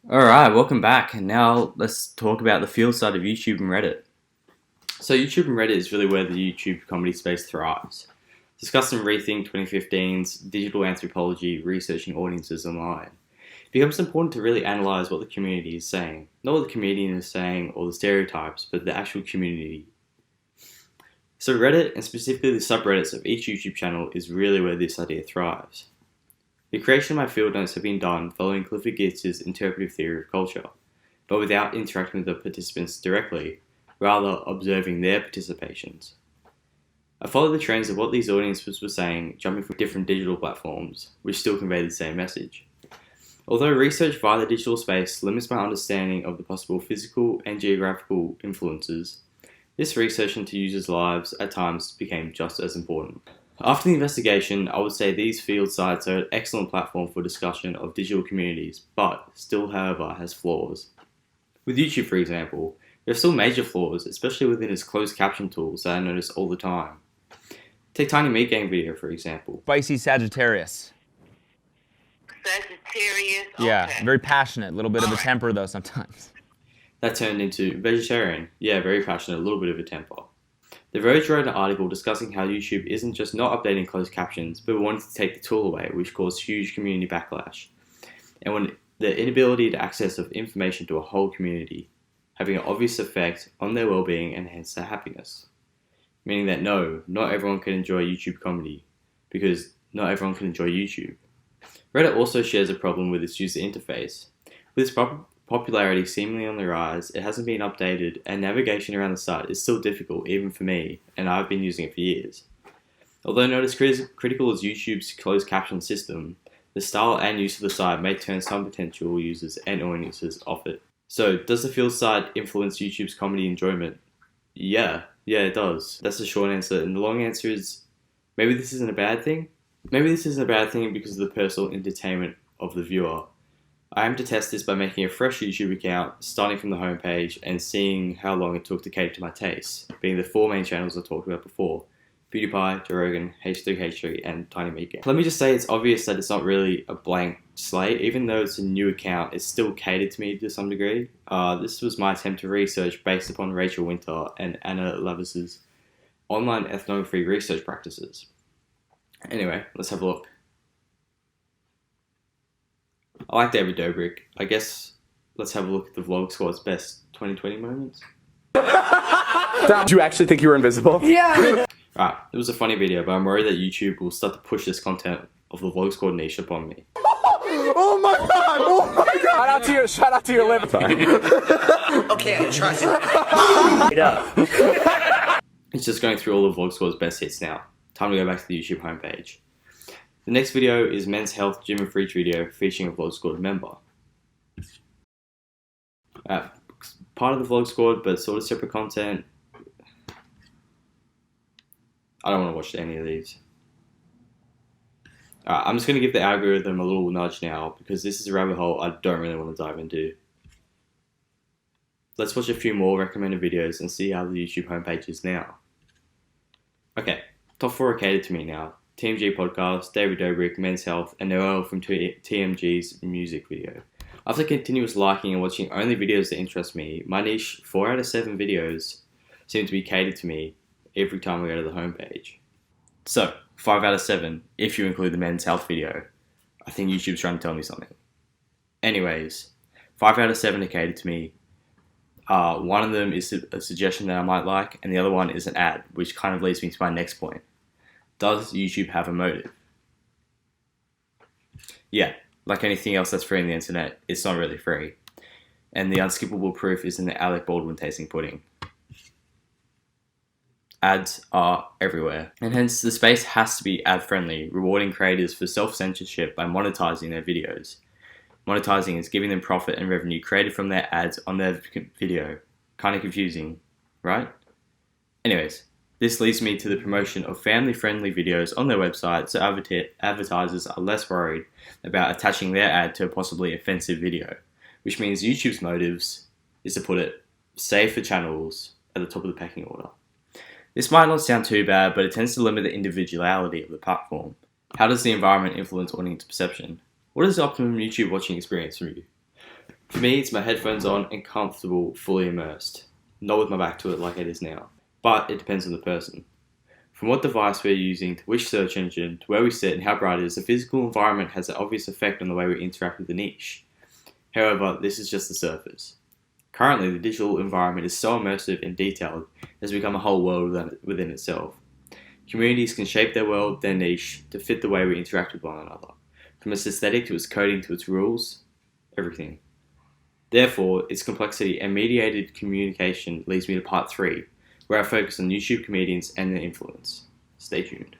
Alright, welcome back, and now let's talk about the field side of YouTube and Reddit. So YouTube and Reddit is really where the YouTube comedy space thrives. Discussing Rethink 2015's digital anthropology, researching audiences online. It becomes important to really analyse what the community is saying. Not what the comedian is saying or the stereotypes, but the actual community. So Reddit, and specifically the subreddits of each YouTube channel, is really where this idea thrives. The creation of my field notes have been done following Clifford Geertz's interpretive theory of culture, but without interacting with the participants directly, rather observing their participations. I followed the trends of what these audiences were saying, jumping from different digital platforms, which still convey the same message. Although research via the digital space limits my understanding of the possible physical and geographical influences, this research into users' lives at times became just as important. After the investigation, I would say these field sites are an excellent platform for discussion of digital communities, but still, however, has flaws. With YouTube, for example, there are still major flaws, especially within its closed caption tools that I notice all the time. Take Tiny Meat Gang video, for example. Spicy Sagittarius. Sagittarius? Yeah, Okay. very passionate. A little bit of a temper, though, sometimes. That turned into vegetarian. Yeah, very passionate, a little bit of a temper. The Verge wrote an article discussing how YouTube isn't just not updating closed captions, but wanted to take the tool away, which caused huge community backlash. And when the inability to access of information to a whole community, having an obvious effect on their well-being and hence their happiness. Meaning that no, not everyone can enjoy YouTube comedy, because not everyone can enjoy YouTube. Reddit also shares a problem with its user interface. With its popularity seemingly on the rise, it hasn't been updated, and navigation around the site is still difficult even for me, and I've been using it for years. Although not as critical as YouTube's closed caption system, the style and use of the site may turn some potential users and audiences off it. So, does the field site influence YouTube's comedy enjoyment? Yeah, it does. That's the short answer, and the long answer is maybe this isn't a bad thing. Maybe this isn't a bad thing because of the personal entertainment of the viewer. I aim to test this by making a fresh YouTube account, starting from the homepage, and seeing how long it took to cater to my tastes, being the four main channels I talked about before: PewDiePie, Joe Rogan, H3H3, and Tiny Meat Gang. Let me just say it's obvious that it's not really a blank slate. Even though it's a new account, it's still catered to me to some degree. This was my attempt to research based upon Rachel Winter and Anna Levis's online ethnography research practices. Anyway, let's have a look. I like David Dobrik. I guess let's have a look at the Vlog Squad's best 2020 moments. Do you actually think you were invisible? Yeah. Alright, it was a funny video, but I'm worried that YouTube will start to push this content of the Vlog Squad niche upon me. Oh my god! Oh my god! Shout out to your liver. Okay, I trust it. It's just going through all the Vlog Squad's best hits now. Time to go back to the YouTube homepage. The next video is Men's Health Gym and Freak video featuring a Vlog Squad member. Part of the Vlog Squad, but sort of separate content. I don't want to watch any of these. I'm just going to give the algorithm a little nudge now, because this is a rabbit hole I don't really want to dive into. Let's watch a few more recommended videos and see how the YouTube homepage is now. Okay, top 4 are catered to me now. TMG Podcast, David Dobrik, Men's Health, and Noel from TMG's music video. After continuous liking and watching only videos that interest me, my niche 4 out of 7 videos seem to be catered to me every time I go to the homepage. So, 5 out of 7, if you include the Men's Health video. I think YouTube's trying to tell me something. Anyways, 5 out of 7 are catered to me. One of them is a suggestion that I might like, and the other one is an ad, which kind of leads me to my next point. Does YouTube have a motive? Yeah, like anything else that's free on the internet, it's not really free. And the unskippable proof is in the Alec Baldwin tasting pudding. Ads are everywhere, and hence the space has to be ad-friendly, rewarding creators for self-censorship by monetizing their videos. Monetizing is giving them profit and revenue created from their ads on their video. Kind of confusing, right? Anyways, this leads me to the promotion of family-friendly videos on their website, so advertisers are less worried about attaching their ad to a possibly offensive video, which means YouTube's motives is to put it safe for channels at the top of the pecking order. This might not sound too bad, but it tends to limit the individuality of the platform. How does the environment influence audience perception? What is the optimum YouTube watching experience for you? For me, it's my headphones on and comfortable, fully immersed. Not with my back to it like it is now. But it depends on the person. From what device we're using, to which search engine, to where we sit and how bright it is, the physical environment has an obvious effect on the way we interact with the niche. However, this is just the surface. Currently, the digital environment is so immersive and detailed, it has become a whole world within itself. Communities can shape their world, their niche, to fit the way we interact with one another. From its aesthetic to its coding to its rules, everything. Therefore, its complexity and mediated communication leads me to part 3, where I focus on YouTube comedians and their influence. Stay tuned.